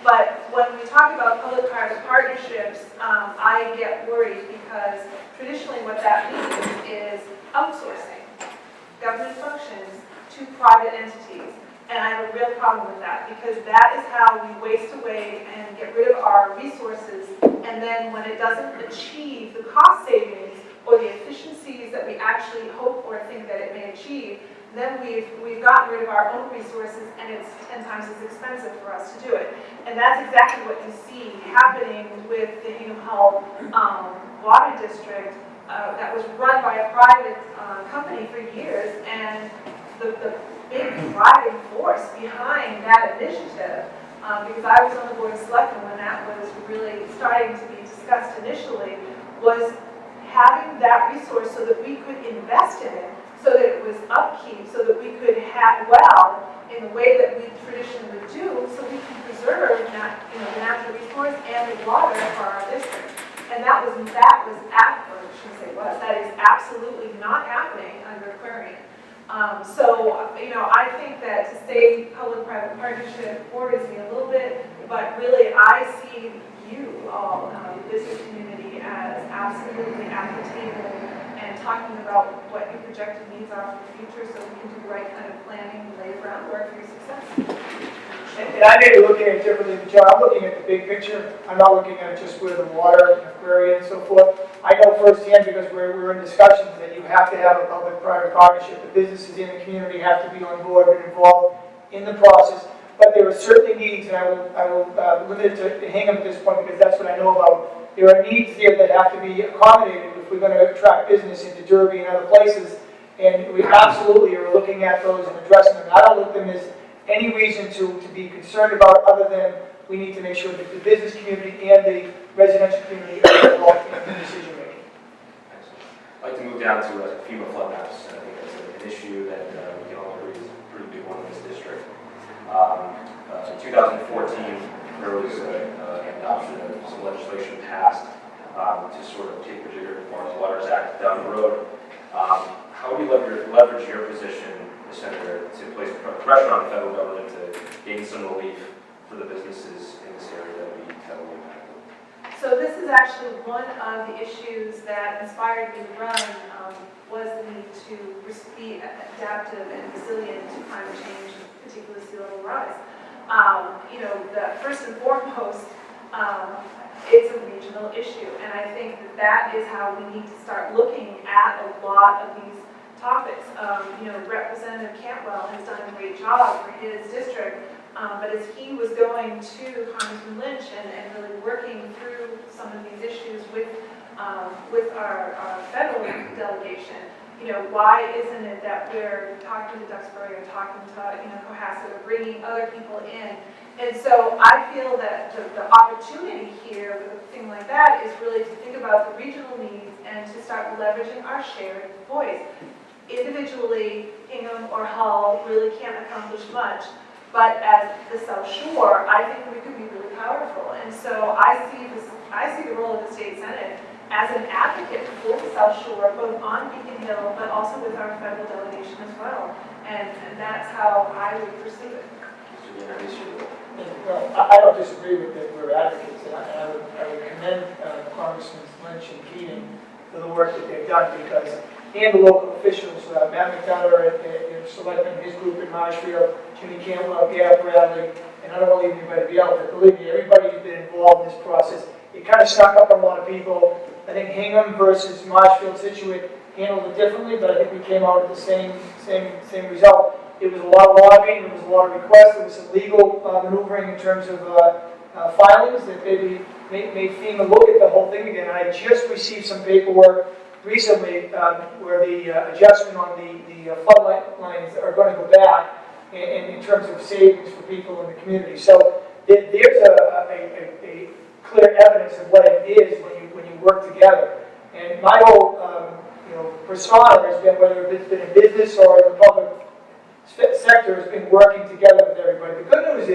Speaker 7: But when we talk about public-private partnerships, I get worried because traditionally what that means is outsourcing government functions to private entities. And I have a real problem with that, because that is how we waste away and get rid of our resources. And then when it doesn't achieve the cost savings or the efficiencies that we actually hope or think that it may achieve, then we've gotten rid of our own resources, and it's 10 times as expensive for us to do it. And that's exactly what you see happening with the Hingham Hall Water District that was run by a private company for years. And the big driving force behind that initiative, because I was on the Board of Selectmen when that was really starting to be discussed initially, was having that resource so that we could invest in it so that it was upkeep, so that we could have well in the way that we traditionally would do, so we can preserve the natural resource and the water for our district. And that is absolutely not happening under Aquarian. I think that to say public-private partnership worries me a little bit, but really I see you all, the business community, as absolutely at the table and talking about what your projected needs are for the future so we can do the right kind of planning and lay groundwork for your success.
Speaker 8: And I may be looking at it differently, but John, I'm looking at the big picture. I'm not looking at just where the water, Aquarian, and so forth. I know firsthand, because we're in discussions, that you have to have a public-private partnership. The businesses in the community have to be on board and involved in the process. But there are certainly needs, and I will limit it to Hingham at this point because that's what I know about. There are needs there that have to be accommodated if we're going to attract business into Derby and other places. And we absolutely are looking at those and addressing them. I don't look at them as any reason to be concerned about other than we need to make sure that the business community and the residential community are involved in the decision making.
Speaker 6: I'd like to move down to FEMA flood maps. I think that's an issue that we can all agree is a pretty big one in this district. In 2014, there was an adoption of some legislation passed to sort of take particular Florida Waters Act down the road. How would you leverage your position, Senator, to place pressure on the federal government to gain some relief for the businesses in this area that would be heavily impacted?
Speaker 7: So this is actually one of the issues that inspired me to run, was the need to be adaptive and resilient to climate change, particularly sea level rise. First and foremost, it's a regional issue, and I think that is how we need to start looking at a lot of these topics. Representative Cantwell has done a great job for his district, but as he was going to Congressman Lynch and really working through some of these issues with our federal delegation, why isn't it that we're talking to Duxbury or talking to Cohasset or bringing other people in? And so I feel that the opportunity here with a thing like that is really to think about the regional needs and to start leveraging our shared voice. Individually, Hingham or Hull really can't accomplish much, but as the South Shore, I think we could be really powerful. And so I see the role of the state senate as an advocate for the South Shore, both on Beacon Hill, but also with our federal delegation as well. And that's how I would pursue it.
Speaker 8: Well, I don't disagree with that we're advocates, and I would commend Congressman Lynch and Keating for the work that they've done, because and the local officials, Matt McDonough and Selectman, his group in Marshfield, Jimmy Cantwell, Gab Bradley, and I don't want to leave anybody out, but believe me, everybody who's been involved in this process, it kind of snuck up on a lot of people. I think Hingham versus Marshfield Situate handled it differently, but I think we came out with the same result. It was a lot of lobbying, there was a lot of requests, there was some legal maneuvering in terms of filings that maybe made FEMA look at the whole thing again. And I just received some paperwork recently where the adjustment on the flood lines are going to go back in terms of savings for people in the community. So there's a clear evidence of what it is when you work together. And my whole persona has been, whether it's been in business or in the public sector, has been working together with everybody. The good news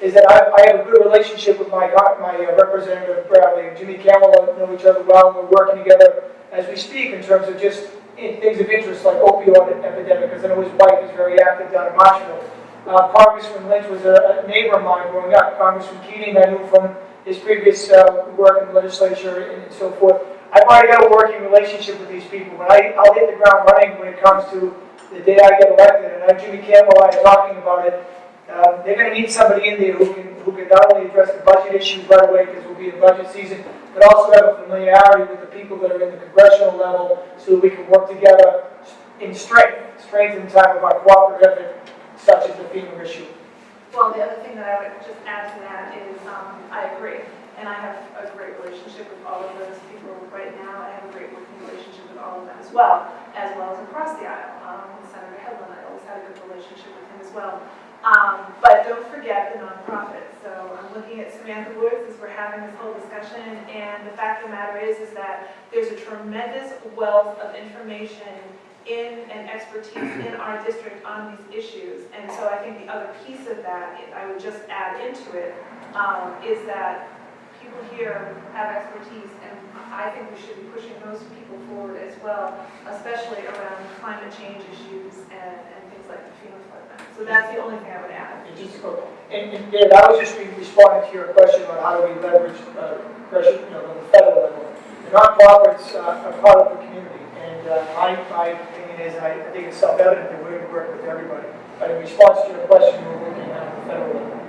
Speaker 8: is that I have a good relationship with my Representative Bradley and Jimmy Campbell. Know each other well, and we're working together as we speak in terms of just things of interest like opioid epidemic, because I know his wife is very active down in Marshfield. Congressman Lynch was a neighbor of mine growing up. Congressman Keating I knew from his previous work in the legislature and so forth. I've already got a working relationship with these people, but I'll hit the ground running when it comes to the day I get elected. And Jimmy Campbell and I are talking about it. They're going to need somebody in there who can not only address the budget issues right away, because we'll be in budget season, but also have a familiarity with the people that are in the congressional level, so that we can work together in strength in time of our cooperative effort, such as the FEMA issue.
Speaker 7: Well, the other thing that I would just add to that is I agree. And I have a great relationship with all of those people right now. I have a great working relationship with all of them as well as across the aisle. With Senator Hedlund, I always had a good relationship with him as well. But don't forget the nonprofits. So I'm looking at Samantha Woods as we're having this whole discussion, and the fact of the matter is that there's a tremendous wealth of information in and expertise in our district on these issues. And so I think the other piece of that, I would just add into it, is that people here have expertise, and I think we should be pushing those people forward as well, especially around climate change issues and things like the FEMA flood map. So that's the only thing I would add.
Speaker 8: And just to go, and Dave, I was just responding to your question about how do we leverage pressure, on the federal level. The nonprofits are part of the community, and my opinion is, and I think it's self-evident that we're going to work with everybody. But in response to your question, we're looking at the federal level.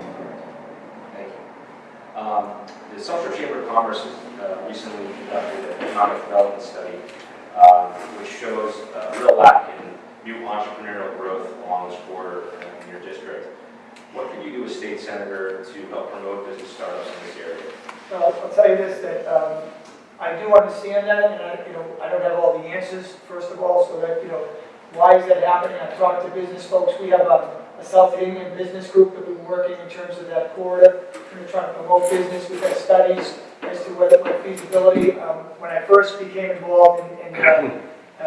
Speaker 6: Thank you. The South Shore Chamber of Commerce has recently conducted an economic development study, which shows a real lack in new entrepreneurial growth along this border in your district. What can you do as state senator to help promote business startups in this area?
Speaker 8: Well, I'll tell you this, that I do understand that, and I don't have all the answers, first of all, so that, why is that happening? I've talked to business folks. We have a South Indian business group that we've been working in terms of that corridor. We're trying to promote business. We've had studies as to what feasibility. When I first became involved in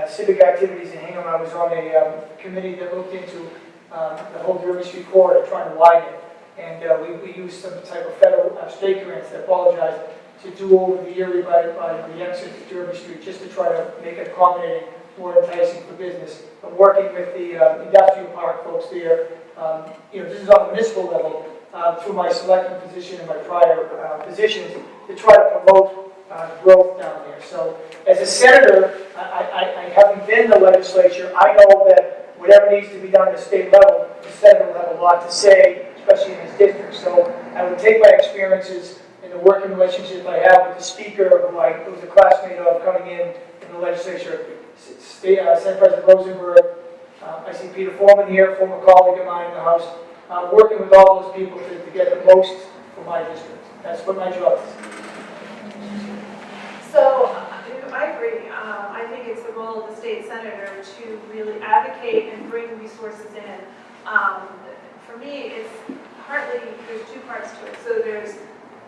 Speaker 8: civic activities in Hingham, I was on a committee that looked into the whole Derby Street corridor, trying to widen it. And we used some type of federal state grants, I apologize, to do over the Erie by the exit to Derby Street, just to try to make it accommodating, more enticing for business. But working with the industrial park folks there, this is on the municipal level, through my selecting position and my prior positions, to try to promote growth down there. So as a senator, I haven't been in the legislature. I know that whatever needs to be done at the state level, the senator will have a lot to say, especially in his district. So I would take my experiences in the working relationship I have with the speaker, who I was a classmate of coming in the legislature, Senate President Rosenberg. I see Peter Foreman here, former colleague of mine in the House, working with all those people to get the most for my district. That's what my job is.
Speaker 7: So, I agree. I think it's the role of the state senator to really advocate and bring resources in. For me, it's partly, there's two parts to it. So there's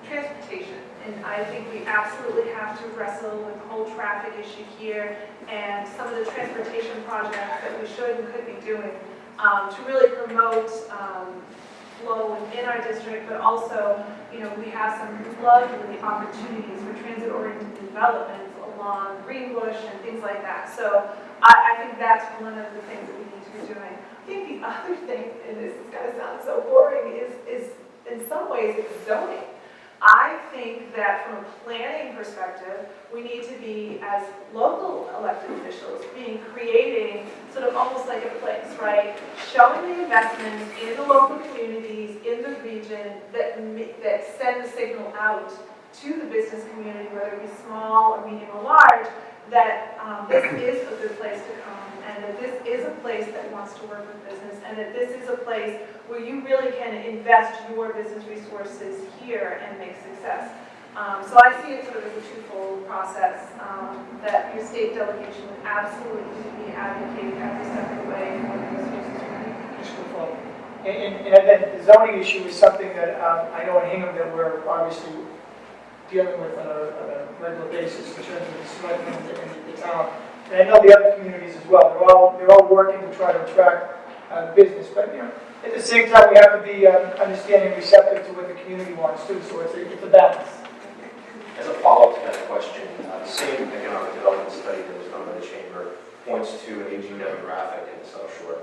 Speaker 7: transportation, and I think we absolutely have to wrestle with the whole traffic issue here and some of the transportation projects that we should and could be doing to really promote flow within our district, but also, we have some lovely opportunities for transit-oriented developments along Greenbush and things like that. So I think that's one of the things that we need to be doing. I think the other thing, and this is going to sound so boring, is in some ways it's zoning. I think that from a planning perspective, we need to be, as local elected officials, creating sort of almost like a place, right? Showing the investments in the local communities, in the region, that send the signal out to the business community, whether it be small or medium or large, that this is a good place to come, and that this is a place that wants to work with business, and that this is a place where you really can invest your business resources here and make success. So I see it sort of as a twofold process, that your state delegation would absolutely be advocating every step of the way for the resources we need.
Speaker 8: And then the zoning issue is something that I know in Hingham that we're obviously dealing with on a regular basis in terms of the selectmen and the town. And I know the other communities as well. They're all working to try to attract business. But at the same time, we have to be understanding and receptive to what the community wants too. So it's a balance.
Speaker 6: As a follow-up to that question, the same economic development study that was done by the Chamber points to an aging demographic in the South Shore.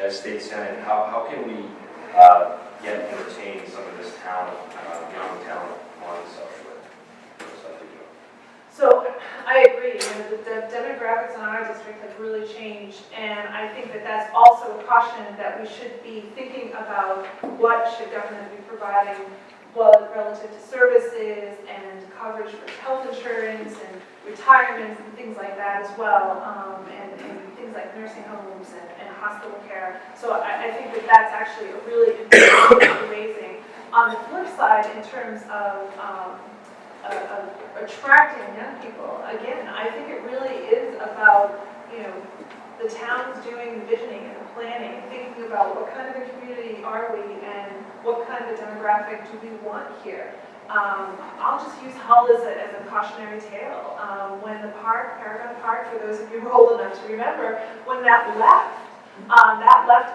Speaker 6: As State Senate, how can we yet entertain some of this talent, young talent on the South Shore?
Speaker 7: So I agree. The demographics in our district have really changed, and I think that that's also a caution that we should be thinking about what should government be providing, relative to services and coverage for health insurance and retirement and things like that as well, and things like nursing homes and hospital care. So I think that that's actually a really important issue raising. On the flip side, in terms of attracting young people, again, I think it really is about, the town's doing the visioning and the planning, thinking about what kind of a community are we and what kind of a demographic do we want here. I'll just use Hull as a cautionary tale. When the park, Paragon Park, for those of you who are old enough to remember, when that left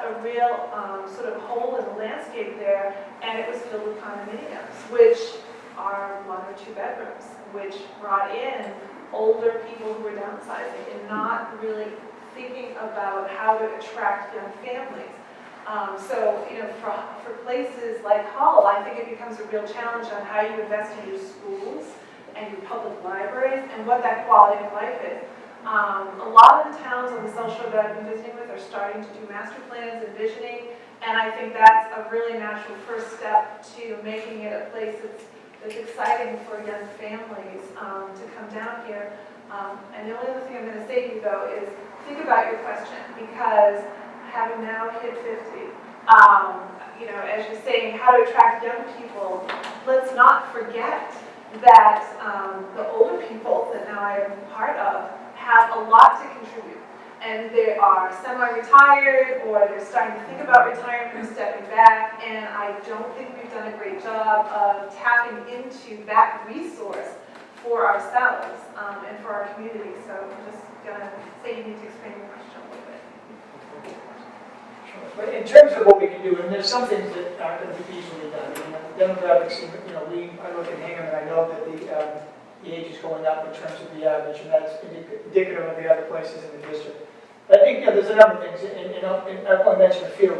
Speaker 7: a real sort of hole in the landscape there, and it was filled with condominiums, which are 1 or 2 bedrooms, which brought in older people who were downsizing and not really thinking about how to attract young families. So, for places like Hull, I think it becomes a real challenge on how you invest in your schools and your public libraries and what that quality of life is. A lot of the towns on the South Shore that I've been visiting with are starting to do master plans and visioning, and I think that's a really natural first step to making it a place that's exciting for young families to come down here. And the only other thing I'm going to say to you, though, is think about your question, because having now hit 50, as you're saying, how to attract young people, let's not forget that the older people that now I am part of have a lot to contribute. And they are semi-retired, or they're starting to think about retirement or stepping back, and I don't think we've done a great job of tapping into that resource for ourselves and for our community. So I'm just going to say you need to expand your question a little bit.
Speaker 8: But in terms of what we can do, and there's some things that aren't going to be easily done. Demographics, I look at Hingham and I know that the age is going up in terms of the average, and that's indicative of the other places in the district. I think there's a number of things, and I want to mention a few.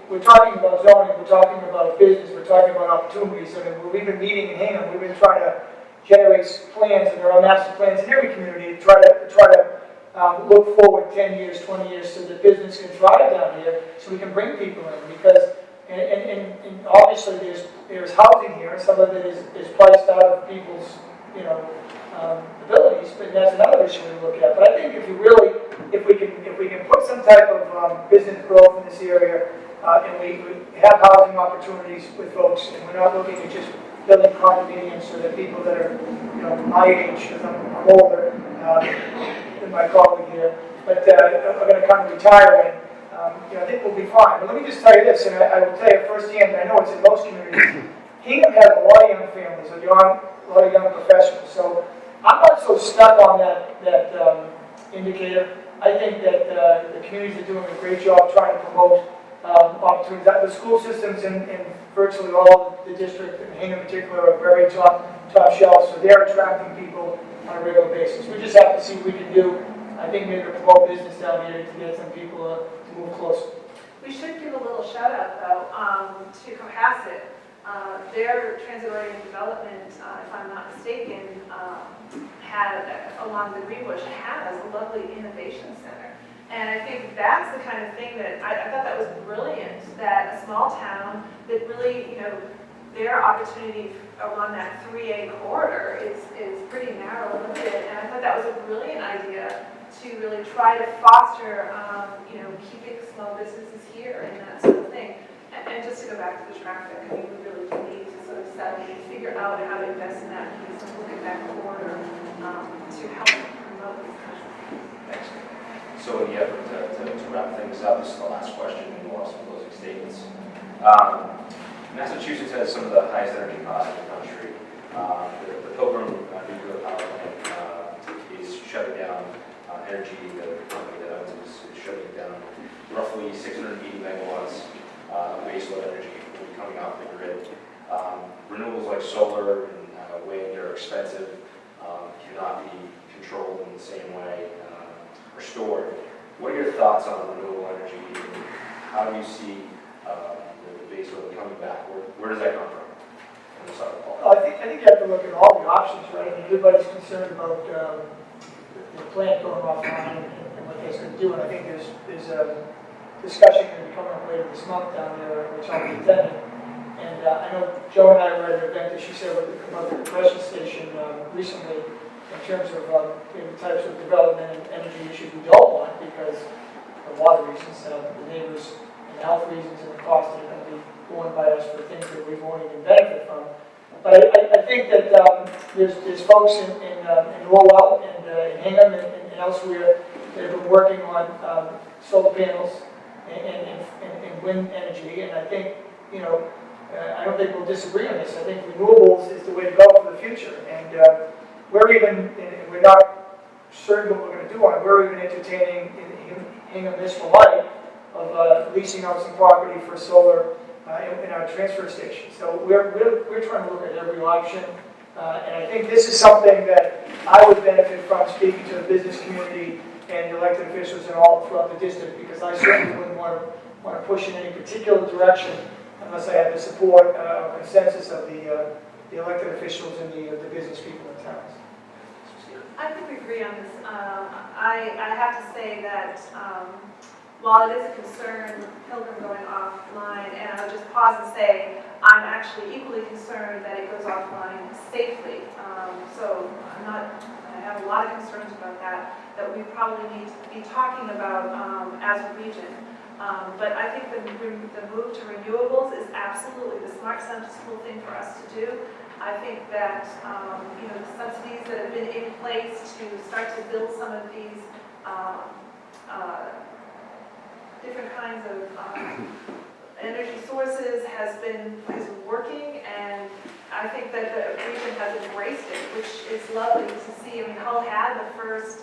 Speaker 8: We're talking about zoning, we're talking about business, we're talking about opportunities. I mean, we've been meeting in Hingham, we've been trying to generate plans, and there are master plans in every community to try to look forward 10 years, 20 years, so that business can thrive down here, so we can bring people in. Because, and obviously there's housing here, and some of it is priced out of people's, abilities, but that's another issue we look at. But I think if we can put some type of business growth in this area, and we have housing opportunities with folks, and we're not looking at just building condominiums so that people that are, my age, because I'm older than my colleague here, but are going to come retire, and I think we'll be fine. But let me just tell you this, and I will tell you firsthand, and I know it's in most communities, Hingham has a lot of young families, a lot of young professionals, so I'm not so stuck on that indicator. I think that the communities are doing a great job trying to promote opportunities. The school systems in virtually all the district, and Hingham in particular, are very top shelf, so they're attracting people on a regular basis. We just have to see what we can do. I think maybe to promote business down here to get some people to move closer.
Speaker 7: We should give a little shout out, though, to Cohasset. Their transit-oriented development, if I'm not mistaken, along the Greenbush, has a lovely innovation center. And I think that's the kind of thing that I thought that was brilliant, that a small town that really, their opportunity along that 3A corridor is pretty narrow and limited. And I thought that was a brilliant idea to really try to foster, keeping small businesses here and that sort of thing. And just to go back to the traffic, I mean, we really do need to sort of settle and figure out how to invest in that piece and look at that corridor to help promote these kinds of things.
Speaker 6: So in the effort to wrap things up, this is the last question, and we'll have some closing statements. Massachusetts has some of the highest energy costs in the country. The Pilgrim nuclear power plant is shutting down energy. The company that owns it is shutting down roughly 680 megawatts of baseload energy will be coming off the grid. Renewables like solar and wind are expensive, cannot be controlled in the same way or stored. What are your thoughts on renewable energy? How do you see the baseload coming back? Where does that come from?
Speaker 8: I think you have to look at all the options, right? I mean, everybody's concerned about the plant going offline and what that's going to do, and I think there's a discussion going to be coming up later this month down there, which I'll be attending. And I know Joe and I were at an event that she said about the compression station recently, in terms of the types of development and energy issues we don't want, because of water reasons, the neighbors, and health reasons, and the cost that are going to be borne by us for things that we won't even benefit from. But I think that there's folks in Lowell and in Hingham and elsewhere that have been working on solar panels and wind energy, and I think I don't think we'll disagree on this. I think renewables is the way to go for the future. And we're not certain what we're going to do on it. We're even entertaining in Hingham Municipal Light of leasing out some property for solar in our transfer station. So we're trying to look at every option. And I think this is something that I would benefit from speaking to the business community and the elected officials and all throughout the district, because I certainly wouldn't want to push in any particular direction unless I had the support or consensus of the elected officials and the business people in town.
Speaker 7: I think we agree on this. I have to say that while it is a concern, Pilgrim going offline, and I'll just pause and say, I'm actually equally concerned that it goes offline safely. So I have a lot of concerns about that we probably need to be talking about as a region. But I think the move to renewables is absolutely the smart, sensible thing for us to do. I think that the subsidies that have been in place to start to build some of these different kinds of energy sources is working, and I think that the region has embraced it, which is lovely to see. I mean, Hull had the first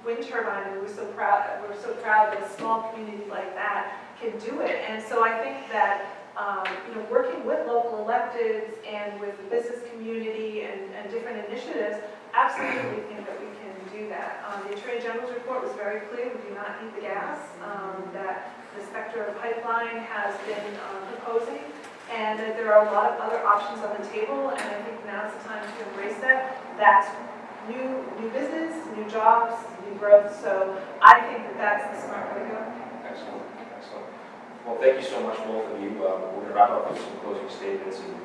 Speaker 7: wind turbine, and we're so proud that a small community like that can do it. And so I think that working with local electeds and with the business community and different initiatives, absolutely think that we can do that. The Attorney General's report was very clear. We do not need the gas. That the Spectra pipeline has been proposing, and that there are a lot of other options on the table, and I think now's the time to embrace that. That's new business, new jobs, new growth, so I think that that's the smart way to go.
Speaker 6: Excellent, excellent. Well, thank you so much, both of you. We're going to wrap up with some closing statements, and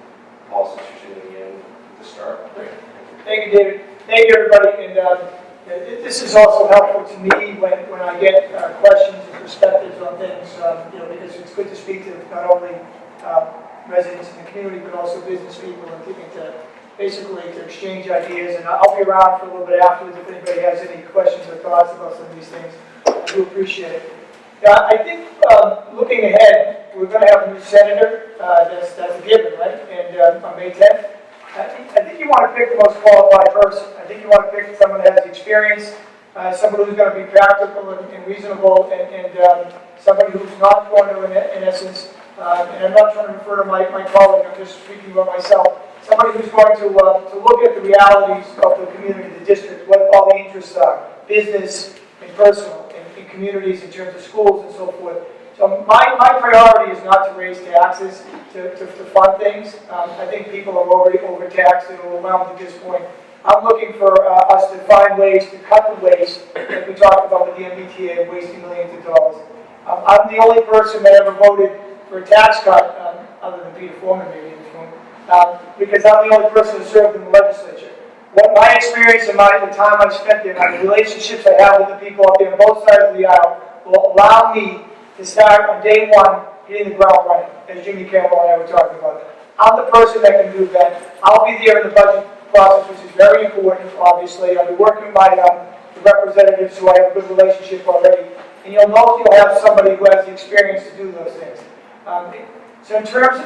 Speaker 6: Paul, since you're sitting in to start.
Speaker 8: Thank you, David. Thank you, everybody. And this is also helpful to me when I get questions and perspectives on things, because it's good to speak to not only residents in the community, but also business people, and to basically to exchange ideas. And I'll be around for a little bit afterwards if anybody has any questions or thoughts about some of these things. I do appreciate it. I think looking ahead, we're going to have a new senator. That's a given, right? And on May 10th. I think you want to pick the most qualified person. I think you want to pick someone that has the experience, someone who's going to be practical and reasonable, and somebody who's not going to, in essence, and I'm not trying to refer to my colleague, I'm just speaking about myself, somebody who's going to look at the realities of the community, the district, what all the interests are, business and personal, in communities in terms of schools and so forth. So my priority is not to raise taxes to fund things. I think people are already overtaxed and overwhelmed at this point. I'm looking for us to find ways to cut the waste that we talked about with the MBTA, wasting millions of dollars. I'm the only person that ever voted for a tax cut, other than Peter Foreman maybe in this room, because I'm the only person who served in the legislature. What my experience and the time I've spent there, the relationships I have with the people up there on both sides of the aisle will allow me to start on day one hitting the ground running, as Jimmy Campbell and I were talking about. I'm the person that can do that. I'll be there in the budget process, which is very important, obviously. I'll be working with my representatives who I have a good relationship already. And you'll know you'll have somebody who has the experience to do those things. So in terms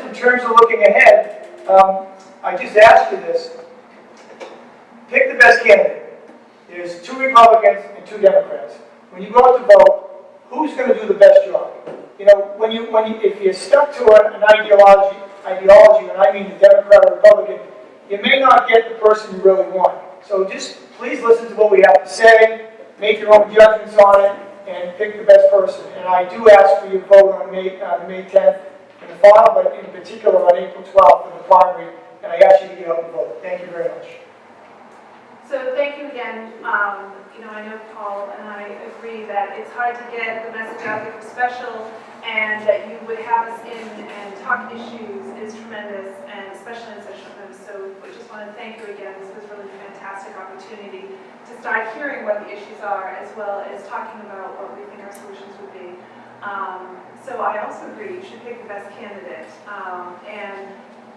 Speaker 8: of looking ahead, I just asked you this. Pick the best candidate. There's 2 Republicans and 2 Democrats. When you go out to vote, who's going to do the best job? If you're stuck to an ideology, and I mean the Democrat or Republican, you may not get the person you really want. So just please listen to what we have to say, make your own judgments on it, and pick the best person. And I do ask for your vote on May 10th in the final, but in particular on April 12th in the primary, and I ask you to get out and vote. Thank you very much.
Speaker 7: So thank you again. I know Paul and I agree that it's hard to get the message out there for special, and that you would have us in and talk issues is tremendous, and especially in such a time. So I just want to thank you again. This was really a fantastic opportunity to start hearing what the issues are, as well as talking about what we think our solutions would be. So I also agree you should pick the best candidate, and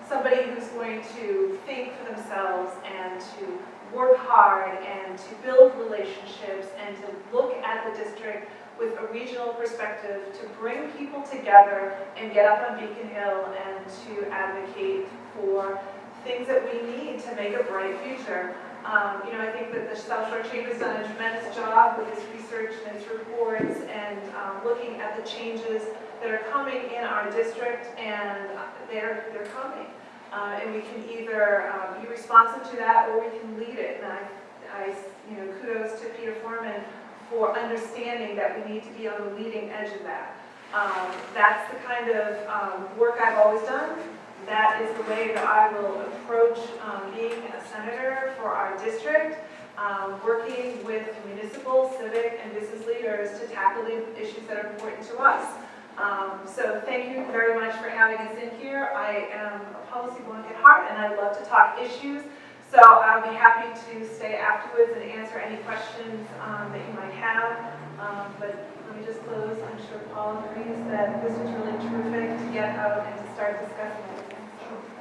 Speaker 7: somebody who's going to think for themselves and to work hard and to build relationships and to look at the district with a regional perspective to bring people together and get up on Beacon Hill and to advocate for things that we need to make a bright future. I think that the South Shore Chamber's done a tremendous job with its research and its reports and looking at the changes that are coming in our district, and they're coming. And we can either be responsive to that or we can lead it. And I kudos to Peter Foreman for understanding that we need to be on the leading edge of that. That's the kind of work I've always done. That is the way that I will approach being a senator for our district, working with municipal, civic, and business leaders to tackle the issues that are important to us. So thank you very much for having us in here. I am a policy wonk at heart, and I love to talk issues. So I'll be happy to stay afterwards and answer any questions that you might have. But let me just close. I'm sure Paul agrees that this was really terrific to get out and to start discussing everything.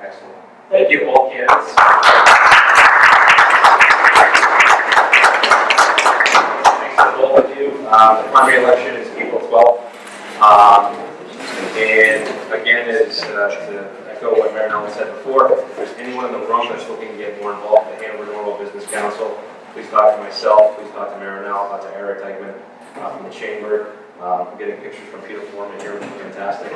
Speaker 6: Excellent. Thank you, all candidates. Thanks to both of you. The primary election is April 12th. And again, as to echo what Marinella said before, if there's anyone in the room that's looking to get more involved with the Hanover Normal Business Council, please talk to myself, please talk to Marinella, talk to Eric Eichman from the chamber. I'm getting pictures from Peter Foreman here, which is fantastic.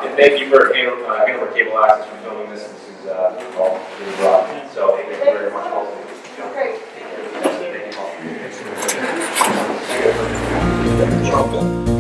Speaker 6: And thank you for Hanover Cable Access for filming this. This is all really broad. So thank you very much.
Speaker 7: Great.
Speaker 6: Thank you all.